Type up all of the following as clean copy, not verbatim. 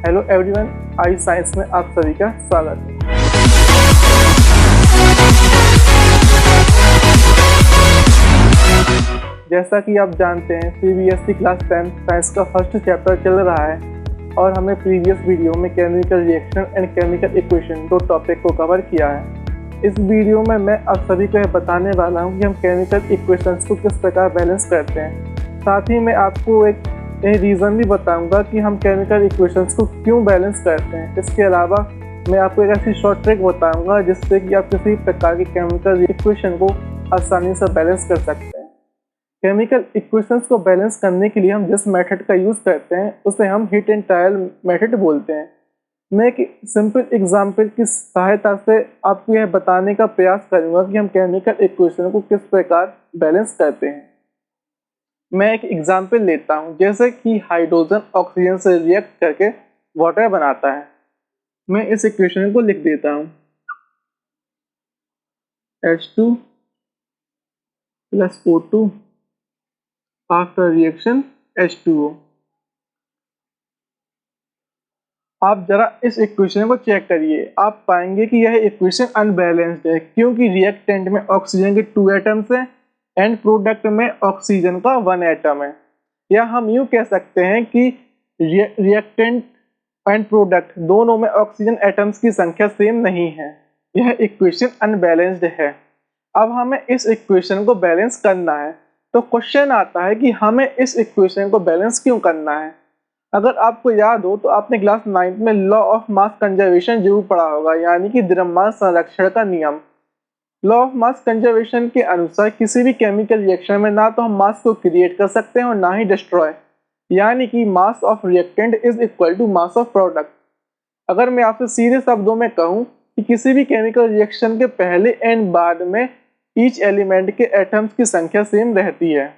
Hello everyone, आई science में आप सभी का स्वागत है। जैसा कि आप जानते हैं, सीबीएसई क्लास 10 साइंस का फर्स्ट चैप्टर चल रहा है और हमने प्रीवियस वीडियो में chemical reaction and chemical equation दो टॉपिक को कवर किया है। इस वीडियो में मैं आप सभी को यह बताने वाला हूं कि हम केमिकल इक्वेशंस को किस प्रकार बैलेंस करते हैं। साथ ही मैं आपको एक रीज़न भी बताऊंगा कि हम केमिकल इक्वेशंस को क्यों बैलेंस करते हैं। इसके अलावा मैं आपको एक ऐसी शॉर्ट ट्रिक बताऊंगा जिससे कि आप किसी प्रकार की केमिकल इक्वेशन को आसानी से बैलेंस कर सकते हैं। केमिकल इक्वेशंस को बैलेंस करने के लिए हम जिस मेथड का यूज़ करते हैं उसे हम हिट एंड ट्रायल मेथड बोलते हैं। मैं एक सिंपल एग्जाम्पल की सहायता से आपको यह बताने का प्रयास करूँगा कि हम केमिकल इक्वेशन को किस प्रकार बैलेंस करते हैं। मैं एक एग्जाम्पल लेता हूँ, जैसे कि हाइड्रोजन ऑक्सीजन से रिएक्ट करके वाटर बनाता है। मैं इस इक्वेशन को लिख देता हूँ, H2 + O2 after reaction H2O। आप जरा इस इक्वेशन को चेक करिए, आप पाएंगे कि यह इक्वेशन अनबैलेंस्ड है, क्योंकि रिएक्टेंट में ऑक्सीजन के 2 एटम्स हैं एंड प्रोडक्ट में ऑक्सीजन का 1 एटम है। या हम यूँ कह सकते हैं कि रिएक्टेंट एंड प्रोडक्ट दोनों में ऑक्सीजन एटम्स की संख्या सेम नहीं है। यह इक्वेशन अनबैलेंस्ड है। अब हमें इस इक्वेशन को बैलेंस करना है, तो क्वेश्चन आता है कि हमें इस इक्वेशन को बैलेंस क्यों करना है। अगर आपको याद हो तो आपने क्लास 9 में लॉ ऑफ मास कंजर्वेशन जरूर पढ़ा होगा, यानी कि द्रव्यमान संरक्षण का नियम। लॉ ऑफ मास कंजर्वेशन के अनुसार किसी भी केमिकल रिएक्शन में ना तो हम मास को क्रिएट कर सकते हैं और ना ही डिस्ट्रॉय, यानी कि mass of reactant is equal to mass of product. अगर मैं आपसे सीधे शब्दों में कहूँ कि किसी भी केमिकल रिएक्शन के पहले एंड बाद में ईच एलिमेंट के एटम्स की संख्या सेम रहती है।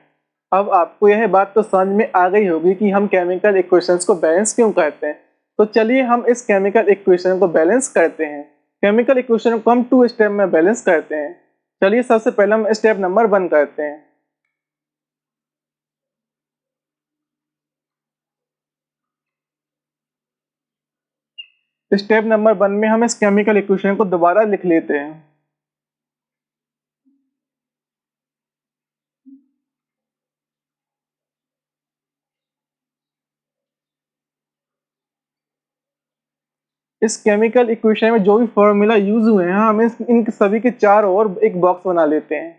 अब आपको यह बात तो समझ में आ गई होगी कि हम केमिकल इक्वेशंस को बैलेंस क्यों करते हैं। तो चलिए हम इस केमिकल इक्वेशन को बैलेंस करते हैं। केमिकल इक्वेशन को हम 2 स्टेप में बैलेंस करते हैं। चलिए सबसे पहले हम स्टेप नंबर 1 करते हैं। स्टेप नंबर 1 में हम इस केमिकल इक्वेशन को दोबारा लिख लेते हैं। इस केमिकल इक्वेशन में जो भी फॉर्मूला यूज हुए हैं, हम इन सभी के चारों ओर एक बॉक्स बना लेते हैं।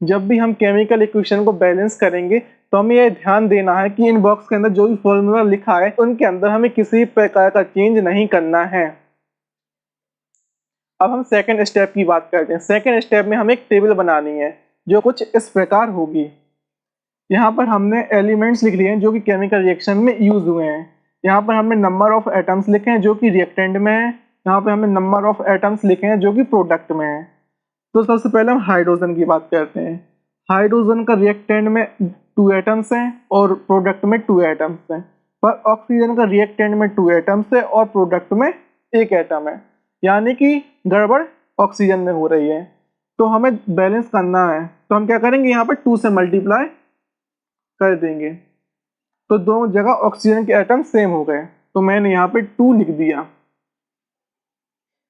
जब भी हम केमिकल इक्वेशन को बैलेंस करेंगे तो हमें यह ध्यान देना है कि इन बॉक्स के अंदर जो भी फॉर्मूला लिखा है उनके अंदर हमें किसी प्रकार का चेंज नहीं करना है। अब हम सेकंड स्टेप की बात करते हैं। सेकंड स्टेप में हमें एक टेबल बनानी है जो कुछ इस प्रकार होगी। यहाँ पर हमने एलिमेंट्स लिख लिए हैं जो कि केमिकल रिएक्शन में यूज हुए हैं। यहाँ पर हमने नंबर ऑफ एटम्स लिखे हैं जो कि रिएक्टेंट में है। यहाँ पर हमने नंबर ऑफ एटम्स लिखे हैं जो कि प्रोडक्ट में है। तो सबसे पहले हम हाइड्रोजन की बात करते हैं। हाइड्रोजन का रिएक्टेंट में 2 एटम्स हैं और प्रोडक्ट में 2 एटम्स हैं। पर ऑक्सीजन का रिएक्टेंट में 2 एटम्स है और प्रोडक्ट में 1 एटम है, यानी कि गड़बड़ ऑक्सीजन में हो रही है। तो हमें बैलेंस करना है, तो हम क्या करेंगे, यहाँ पर 2 से मल्टीप्लाई कर देंगे तो दोनों जगह ऑक्सीजन के एटम सेम हो गए। तो मैंने यहाँ पे 2 लिख दिया।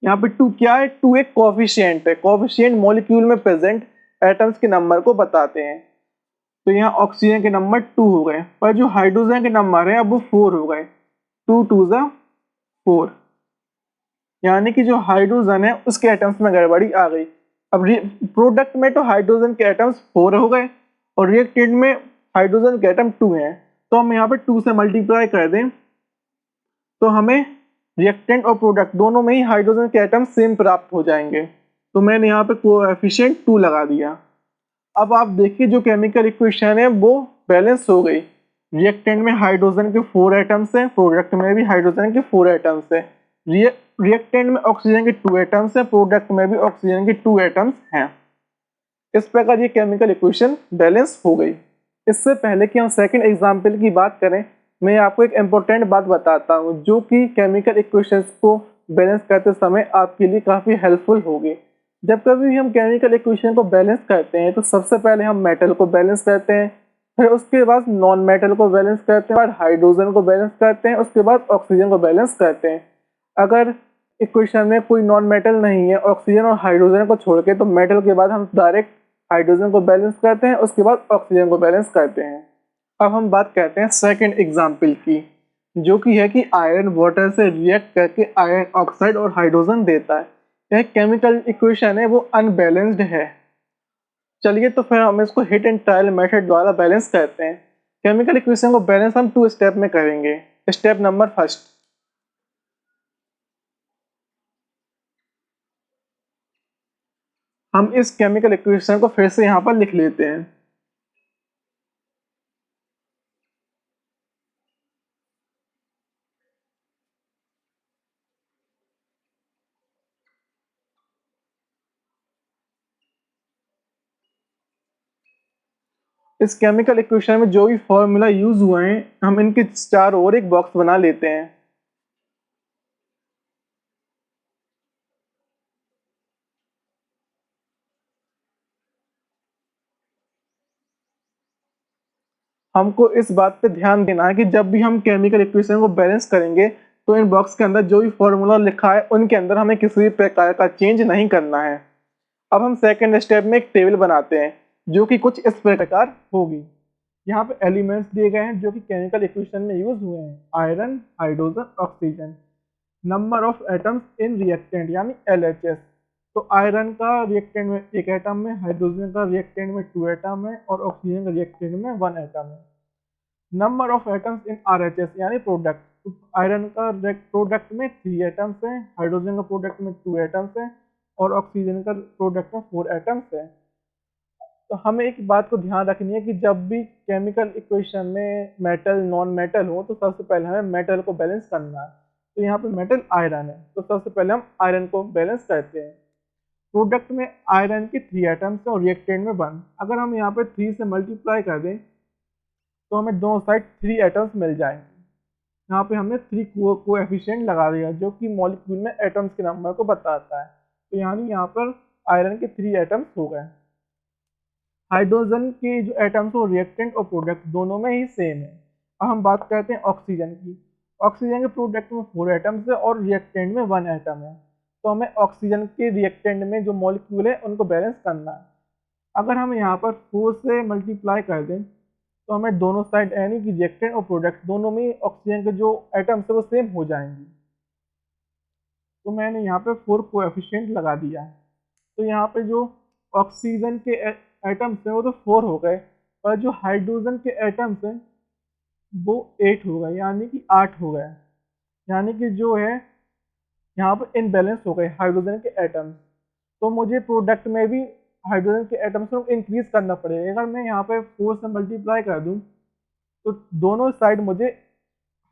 यहाँ पे 2 क्या है, 2 एक कोफिशिएंट है। कोफिशिएंट मॉलिक्यूल में प्रेजेंट एटम्स के नंबर को बताते हैं। तो यहाँ ऑक्सीजन के नंबर 2 हो गए, पर जो हाइड्रोजन के नंबर है अब वो 4 हो गए। 2 2 4, यानी कि जो हाइड्रोजन है उसके एटम्स में गड़बड़ी आ गई। अब प्रोडक्ट में तो हाइड्रोजन के एटम्स 4 हो गए और रिएक्टेंट में हाइड्रोजन के एटम 2 हैं। तो हम यहाँ पे 2 से मल्टीप्लाई कर दें तो हमें रिएक्टेंट और प्रोडक्ट दोनों में ही हाइड्रोजन के एटम सेम प्राप्त हो जाएंगे। तो मैंने यहाँ पे कोएफिशिएंट 2 लगा दिया। अब आप देखिए जो केमिकल इक्वेशन है वो बैलेंस हो गई। रिएक्टेंट में हाइड्रोजन के 4 एटम्स हैं, प्रोडक्ट में भी हाइड्रोजन के 4 एटम्स हैं। रिएक्टेंट में ऑक्सीजन के 2 एटम्स हैं, प्रोडक्ट में भी ऑक्सीजन के 2 एटम्स हैं। इस प्रकार ये केमिकल इक्वेशन बैलेंस हो गई। इससे पहले कि हम सेकंड एग्जाम्पल की बात करें, मैं आपको एक इम्पोर्टेंट बात बताता हूँ जो कि केमिकल इक्वेशंस को बैलेंस करते समय आपके लिए काफ़ी हेल्पफुल होगी। जब कभी भी हम केमिकल इक्वेशन को बैलेंस करते हैं तो सबसे पहले हम मेटल को बैलेंस करते हैं, फिर उसके बाद नॉन मेटल को बैलेंस करते हैं, बाद हाइड्रोजन को बैलेंस करते हैं, उसके बाद ऑक्सीजन को बैलेंस करते हैं। अगर इक्वेशन में कोई नॉन मेटल नहीं है ऑक्सीजन और हाइड्रोजन को छोड़ के, तो मेटल के बाद हम डायरेक्ट हाइड्रोजन को बैलेंस करते हैं, उसके बाद ऑक्सीजन को बैलेंस करते हैं। अब हम बात करते हैं सेकंड एग्जाम्पल की, जो कि है कि आयरन वाटर से रिएक्ट करके आयरन ऑक्साइड और हाइड्रोजन देता है। यह केमिकल इक्वेशन है वो अनबैलेंस्ड है। चलिए तो फिर हम इसको हिट एंड ट्रायल मेथड द्वारा बैलेंस करते हैं। केमिकल इक्वेशन को बैलेंस हम 2 स्टेप में करेंगे। स्टेप नंबर फर्स्ट, हम इस केमिकल इक्वेशन को फिर से यहाँ पर लिख लेते हैं। इस केमिकल इक्वेशन में जो भी फॉर्मूला यूज हुए हैं, हम इनके चारों ओर एक बॉक्स बना लेते हैं। हमको इस बात पे ध्यान देना है कि जब भी हम केमिकल इक्वेशन को बैलेंस करेंगे, तो इन बॉक्स के अंदर जो भी फॉर्मूला लिखा है उनके अंदर हमें किसी भी प्रकार का चेंज नहीं करना है। अब हम सेकंड स्टेप में एक टेबल बनाते हैं, जो कि कुछ इस प्रकार होगी। यहाँ पे एलिमेंट्स दिए गए हैं जो कि केमिकल इक्वेशन में यूज हुए हैं: iron, hydrogen, oxygen. Number of atoms in reactant यानी LHS। तो आयरन का रिएक्टेंट में 1 एटम में, हाइड्रोजन का रिएक्टेंट में 2 एटम है और ऑक्सीजन का रिएक्टेंट में 1 एटम है। Number of atoms in RHS यानी प्रोडक्ट। तो आयरन का प्रोडक्ट में 3 एटम्स हैं, हाइड्रोजन का प्रोडक्ट में 2 एटम्स हैं और ऑक्सीजन का प्रोडक्ट में 4 एटम्स हैं। तो हमें एक बात को ध्यान रखनी है कि जब भी केमिकल इक्वेशन में मेटल नॉन मेटल हो, तो सबसे पहले हमें मेटल को बैलेंस करना है। तो यहाँ पे मेटल आयरन है, तो सबसे पहले हम आयरन को बैलेंस करते हैं। प्रोडक्ट में आयरन के 3 एटम्स हैं और रिएक्टेंट में 1। अगर हम यहाँ पे 3 से मल्टीप्लाई कर दें, तो हमें दोनों साइड 3 एटम्स मिल जाएंगे। यहाँ पे हमने 3 कोएफिशिएंट लगा दिया, जो कि मॉलिक्यूल में एटम्स के नंबर को बताता है। तो यानी यहाँ पर आयरन के 3 एटम्स हो गए। हाइड्रोजन के जो एटम्स हो, रिएक्टेंट और प्रोडक्ट दोनों में ही सेम है। अब हम बात करते हैं ऑक्सीजन की। ऑक्सीजन के प्रोडक्ट में 4 एटम्स है और रिएक्टेंट में 1 एटम है। तो हमें ऑक्सीजन के रिएक्टेंट में जो मॉलिक्यूल है उनको बैलेंस करना है। अगर हम यहाँ पर 4 से मल्टीप्लाई कर दें, तो हमें दोनों साइड यानी कि रिएक्टेंट और प्रोडक्ट दोनों में ऑक्सीजन के जो एटम्स है वो सेम हो जाएंगे। तो मैंने यहाँ पे 4 कोएफिशिएंट लगा दिया है। तो यहाँ पे जो ऑक्सीजन के एटम्स हैं वो तो 4 हो गए, पर जो हाइड्रोजन के एटम्स हैं वो 8 हो गए, यानी कि 8 हो गए। यानी कि जो है यहाँ पर इनबैलेंस हो गए हाइड्रोजन के एटम्स। तो मुझे प्रोडक्ट में भी हाइड्रोजन के एटम्स को इंक्रीज करना पड़ेगा। अगर मैं यहाँ पे 4 से मल्टीप्लाई कर दूँ, तो दोनों साइड मुझे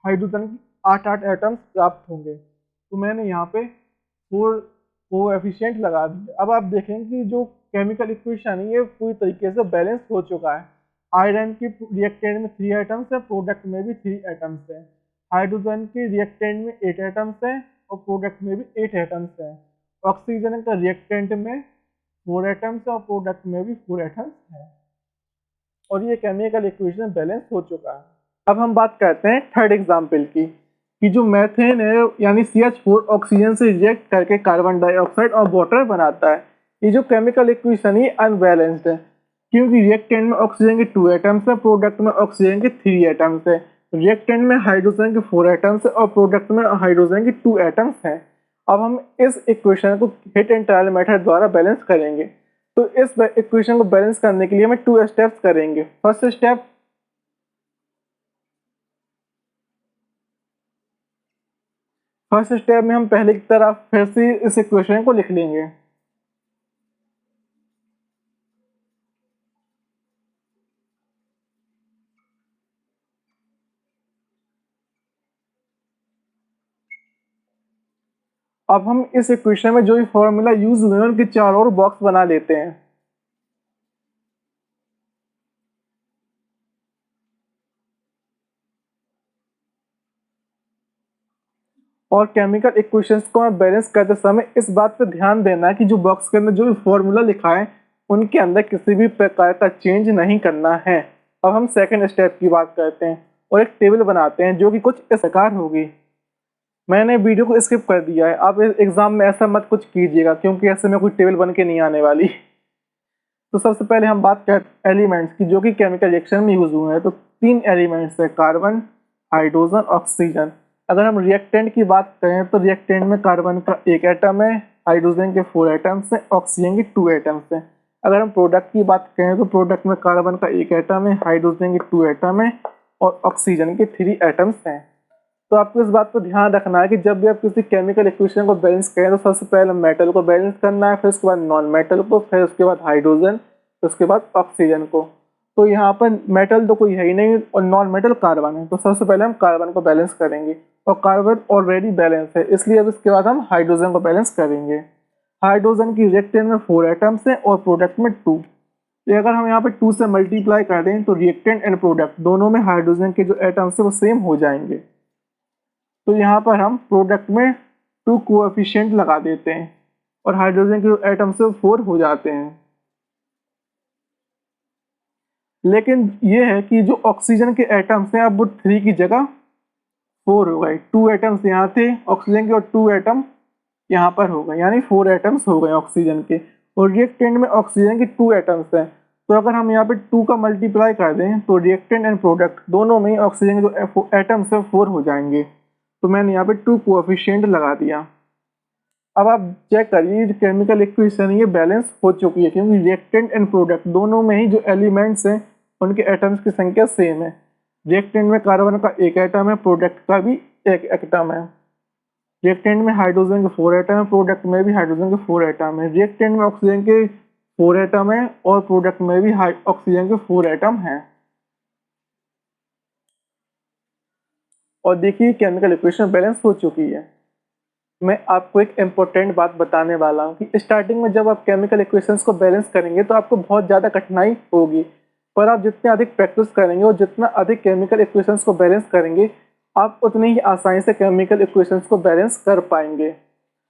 हाइड्रोजन की 8-8 एटम्स प्राप्त होंगे। तो मैंने यहाँ पे 4 कोएफिशिएंट लगा दिए। अब आप देखें कि जो केमिकल इक्वेशन है ये पूरी तरीके से बैलेंस हो चुका है। आयरन की रिएक्टेंट में 3 एटम्स है, प्रोडक्ट में भी 3 एटम्स है। हाइड्रोजन के रिएक्टेंट में 8 एटम्स है और प्रोडक्ट में भी 8 एटम्स है। ऑक्सीजन का रिएक्टेंट में 4 एटम्स है और प्रोडक्ट में भी 4 एटम्स है। और ये केमिकल इक्वेशन बैलेंस हो चुका है। अब हम बात करते हैं थर्ड एग्जाम्पल की, कि जो मैथेन है यानी CH4 ऑक्सीजन से रिएक्ट करके कार्बन डाइऑक्साइड और वाटर बनाता है। ये जो केमिकल इक्वेशन है अनबैलेंस्ड है, क्योंकि रिएक्टेंट में ऑक्सीजन के 2 एटम्स है, प्रोडक्ट में ऑक्सीजन के 3 एटम्स है। रिएक्टेंट में हाइड्रोजन के 4 एटम्स है और प्रोडक्ट में हाइड्रोजन के 2 एटम्स हैं। अब हम इस इक्वेशन को हिट एंड ट्रायल मेथड द्वारा बैलेंस करेंगे। तो इस इक्वेशन को बैलेंस करने के लिए हमें 2 स्टेप्स करेंगे। फर्स्ट स्टेप में हम पहले की तरह फिर से इस इक्वेशन को लिख लेंगे। अब हम इस इक्वेशन में जो भी फॉर्मूला यूज हुए हैं उनके चारों ओर बॉक्स बना लेते हैं। और केमिकल इक्वेशंस को हमें बैलेंस करते समय इस बात पर ध्यान देना है कि जो बॉक्स के अंदर जो भी फॉर्मूला लिखा है उनके अंदर किसी भी प्रकार का चेंज नहीं करना है। अब हम सेकंड स्टेप की बात करते हैं और एक टेबल बनाते हैं जो कि कुछ इस प्रकार होगी। मैंने वीडियो को स्किप कर दिया है, आप एग्जाम में ऐसा मत कुछ कीजिएगा क्योंकि ऐसे में कोई टेबल बन के नहीं आने वाली। तो सबसे पहले हम बात करते हैं एलिमेंट्स की जो कि केमिकल रिएक्शन में यूज हुए हैं। तो 3 एलिमेंट्स है, कार्बन, हाइड्रोजन, ऑक्सीजन। अगर हम रिएक्टेंट की बात करें तो रिएक्टेंट में कार्बन का 1 एटम है, हाइड्रोजन के 4 एटम्स हैं, ऑक्सीजन के 2 एटम्स हैं। अगर हम प्रोडक्ट की बात करें तो प्रोडक्ट में कार्बन का 1 एटम है, हाइड्रोजन के 2 एटम है और ऑक्सीजन के 3 एटम्स हैं। तो आपको इस बात पर ध्यान रखना है कि जब भी आप किसी केमिकल इक्वेशन को बैलेंस करें तो सबसे पहले मेटल को बैलेंस करना है, फिर उसके बाद नॉन मेटल को, फिर उसके बाद हाइड्रोजन, फिर उसके बाद ऑक्सीजन को। तो यहाँ पर मेटल तो कोई है ही नहीं और नॉन मेटल कार्बन है, तो सबसे पहले हम कार्बन को बैलेंस करेंगे और कार्बन ऑलरेडी बैलेंस है, इसलिए अब इसके बाद हम हाइड्रोजन को बैलेंस करेंगे। हाइड्रोजन की रिएक्टेंट में 4 एटम्स हैं और प्रोडक्ट में 2। ये अगर हम यहाँ पे 2 से मल्टीप्लाई कर दें तो रिएक्टेंट एंड प्रोडक्ट दोनों में हाइड्रोजन के जो एटम्स है वो सेम हो जाएंगे। तो यहाँ पर हम प्रोडक्ट में 2 कोएफिशिएंट लगा देते हैं और हाइड्रोजन के जो एटम्स है वो 4 हो जाते हैं। लेकिन ये है कि जो ऑक्सीजन के एटम्स हैं अब वो 3 की जगह 4 हो गए। 2 एटम्स यहाँ थे ऑक्सीजन के और 2 एटम यहाँ पर हो गए, यानी 4 एटम्स हो गए ऑक्सीजन के। और रिएक्टेंट में ऑक्सीजन के 2 एटम्स हैं, तो अगर हम यहाँ पे 2 का मल्टीप्लाई कर दें तो रिएक्टेंट एंड प्रोडक्ट दोनों में ऑक्सीजन के जो एटम्स है 4 हो जाएंगे। तो मैंने यहाँ पे 2 कोएफिशिएंट लगा दिया। अब आप चेक करिए जो केमिकल इक्वेशन ये बैलेंस हो चुकी है क्योंकि रिएक्टेंट एंड प्रोडक्ट दोनों में ही जो एलिमेंट्स हैं उनके एटम्स की संख्या सेम है। रिएक्टेंट में कार्बन का 1 एटम है, प्रोडक्ट का भी 1 एटम है। रिएक्टेंट में हाइड्रोजन के 4 एटम है, प्रोडक्ट में भी हाइड्रोजन के 4 एटम है। रिएक्टेंट में ऑक्सीजन के 4 एटम है और प्रोडक्ट में भी ऑक्सीजन के 4 एटम हैं। और देखिए केमिकल इक्वेशन बैलेंस हो चुकी है। मैं आपको एक इम्पोर्टेंट बात बताने वाला हूँ कि स्टार्टिंग में जब आप केमिकल इक्वेशंस को बैलेंस करेंगे तो आपको बहुत ज़्यादा कठिनाई होगी, पर आप जितने अधिक प्रैक्टिस करेंगे और जितना अधिक केमिकल इक्वेशंस को बैलेंस करेंगे आप उतनी ही आसानी से केमिकल इक्वेशंस को बैलेंस कर पाएंगे।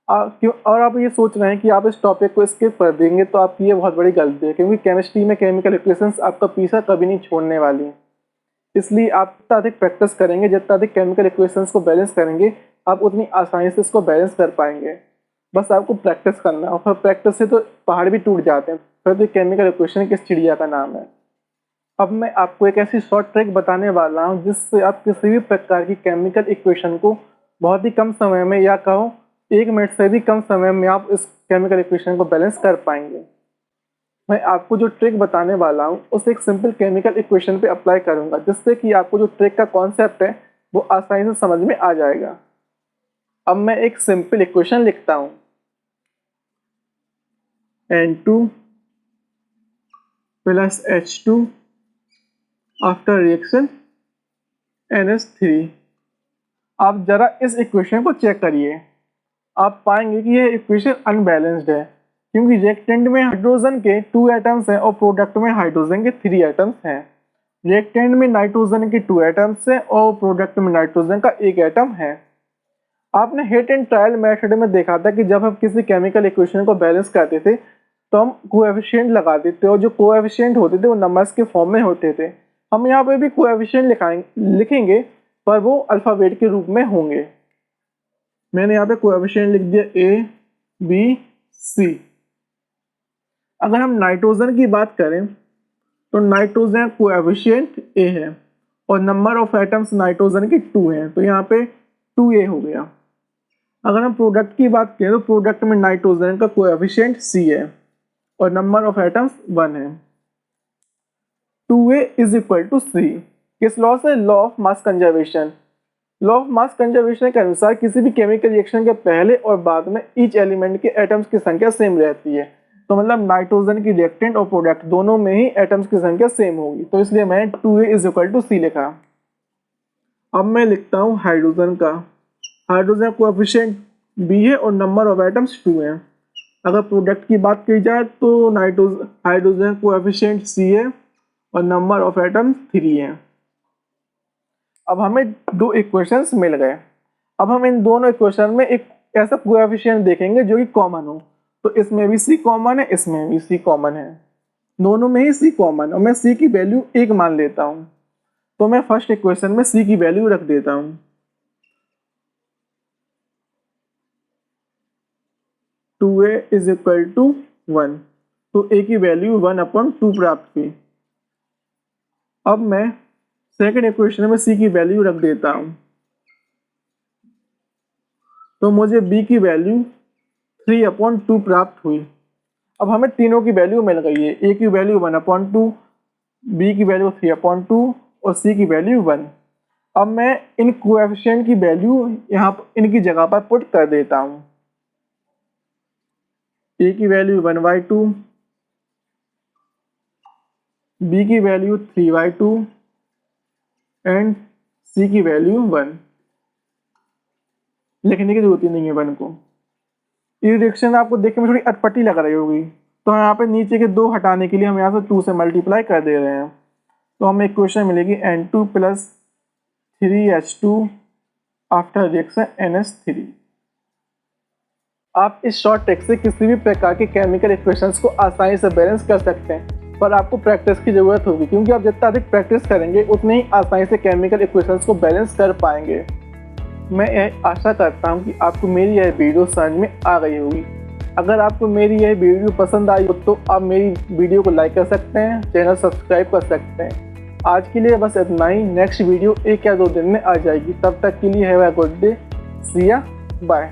और आप ये सोच रहे हैं कि आप इस टॉपिक को स्किप कर देंगे तो आपकी ये बहुत बड़ी गलती है क्योंकि केमिस्ट्री में केमिकल इक्वेशंस आपका पीछा कभी नहीं छोड़ने वाली। इसलिए आप जितना अधिक प्रैक्टिस करेंगे, जितना अधिक केमिकल इक्वेशंस को बैलेंस करेंगे आप उतनी आसानी से इसको बैलेंस कर पाएंगे। बस आपको प्रैक्टिस करना है और फिर प्रैक्टिस से तो पहाड़ भी टूट जाते हैं, फिर तो केमिकल इक्वेशन किस चिड़िया का नाम है। अब मैं आपको एक ऐसी शॉर्ट ट्रिक बताने वाला हूँ जिससे आप किसी भी प्रकार की केमिकल इक्वेशन को बहुत ही कम समय में, या कहो 1 मिनट से भी कम समय में, आप इस केमिकल इक्वेशन को बैलेंस कर पाएंगे। मैं आपको जो ट्रिक बताने वाला हूँ उसे एक सिंपल केमिकल इक्वेशन पे अप्लाई करूँगा जिससे कि आपको जो ट्रिक का कॉन्सेप्ट है वो आसानी से समझ में आ जाएगा। अब मैं एक सिंपल इक्वेशन लिखता हूँ, N2 plus H2 after reaction NH3। आप जरा इस इक्वेशन को चेक करिए, आप पाएंगे कि यह इक्वेशन अनबैलेंस्ड है क्योंकि रिएक्टेंट में हाइड्रोजन के 2 एटम्स हैं और प्रोडक्ट में हाइड्रोजन के 3 एटम्स हैं। रिएक्टेंट में नाइट्रोजन के 2 एटम्स हैं और प्रोडक्ट में नाइट्रोजन का 1 एटम है। आपने हिट एंड ट्रायल मेथड में देखा था कि जब हम किसी केमिकल इक्वेशन को बैलेंस करते थे तो हम कोएफिशिएंट लगा देते और जो कोएफिशिएंट होते थे वो नंबर्स के फॉर्म में होते थे। हम यहाँ पे भी कोएफिशिएंट लिखेंगे पर वो अल्फ़ाबेट के रूप में होंगे। मैंने यहाँ पे कोएफिशिएंट लिख दिया A, B, C। अगर हम नाइट्रोजन की बात करें तो नाइट्रोजन कोएफिशिएंट A है और नंबर ऑफ एटम्स नाइट्रोजन के 2 हैं, तो यहाँ पे 2A हो गया। अगर हम प्रोडक्ट की बात करें तो प्रोडक्ट में नाइट्रोजन का कोएफिशिएंट C है और नंबर ऑफ एटम्स 1 है। 2A is equal to C किस लॉ से? Law of mass conservation. Law of mass conservation के अनुसार किसी भी केमिकल रिएक्शन के पहले और बाद में ईच एलिमेंट के एटम्स की संख्या सेम रहती है। तो मतलब नाइट्रोजन की रिएक्टेंट और प्रोडक्ट दोनों में ही एटम्स की संख्या सेम होगी, तो इसलिए मैंने 2A is equal to C लिखा। अब मैं लिखता हूँ हाइड्रोजन का। हाइड्रोजन कोएफिशिएंट B है और नंबर ऑफ एटम्स 2 हैं। अगर प्रोडक्ट की बात की जाए तो हाइड्रोजन कोएफिशिएंट C है और नंबर ऑफ एटम्स 3 हैं। अब हमें 2 इक्वेशंस मिल गए। अब हम इन दोनों इक्वेशन में एक ऐसा कोएफिशिएंट देखेंगे जो कि कॉमन हो। तो इसमें भी c कॉमन है, इसमें भी c कॉमन है, दोनों में ही c कॉमन, और मैं c की वैल्यू 1 मान लेता हूँ। तो मैं फर्स्ट इक्वेशन में c की वैल्यू रख देता हूँ। 2a इज इक्वल टू 1, तो a की वैल्यू 1/2 प्राप्त हुई। अब मैं सेकंड इक्वेशन में c की वैल्यू रख देता हूँ, तो मुझे b की वैल्यू 3/2 प्राप्त हुई। अब हमें तीनों की वैल्यू मिल गई है, a की वैल्यू 1/2, b की वैल्यू 3/2 और c की वैल्यू 1। अब मैं इन कोएफिशिएंट की वैल्यू यहाँ इनकी जगह पर पुट कर देता हूँ। a की वैल्यू 1/2, b की वैल्यू 3/2 एंड c की वैल्यू 1। लिखने की जरूरत ही नहीं है 1 को। ये रिएक्शन आपको देखने में थोड़ी अटपटी लग रही होगी, तो यहाँ पे नीचे के 2 हटाने के लिए हम यहाँ से 2 से मल्टीप्लाई कर दे रहे हैं। तो हमें इक्वेशन मिलेगी N2 + 3H2 after reaction NH3। आप इस शॉर्ट ट्रिक से किसी भी प्रकार के केमिकल इक्वेशंस को आसानी से बैलेंस कर सकते हैं, पर आपको प्रैक्टिस की ज़रूरत होगी, क्योंकि आप जितना अधिक प्रैक्टिस करेंगे उतनी ही आसानी से केमिकल इक्वेशंस को बैलेंस कर पाएंगे। मैं यह आशा करता हूं कि आपको मेरी यह वीडियो समझ में आ गई होगी। अगर आपको मेरी यह वीडियो पसंद आई हो तो आप मेरी वीडियो को लाइक कर सकते हैं, चैनल सब्सक्राइब कर सकते हैं। आज के लिए बस इतना ही। नेक्स्ट वीडियो 1 या 2 दिन में आ जाएगी। तब तक के लिए हैव अ गुड डे, सी या, बाय।